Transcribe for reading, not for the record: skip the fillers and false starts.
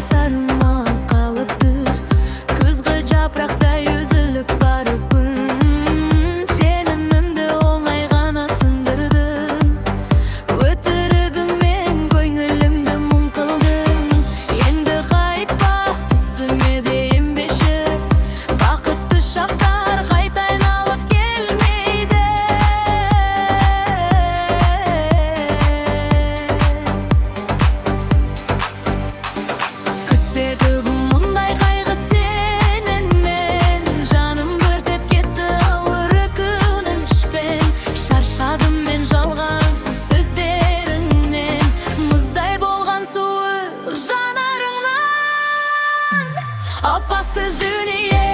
sarman kalıptır. Kızgı yaprakta üzülüp barıpın. Senin önde olay gana sındırdın. Ötürügün men köngülümde mun kıldın. Endi kaytpa түсіме дейін деші. Бақытты шақтар қайта айналып келмейді. Күтпедім мұндай қайғы сенен мен. Жаным өртеп кетті ауыр өкінішпен. Шаршадым мен жалған сөздеріңнен. Мұздай болған суық жанарыңнан. Апасыз дүние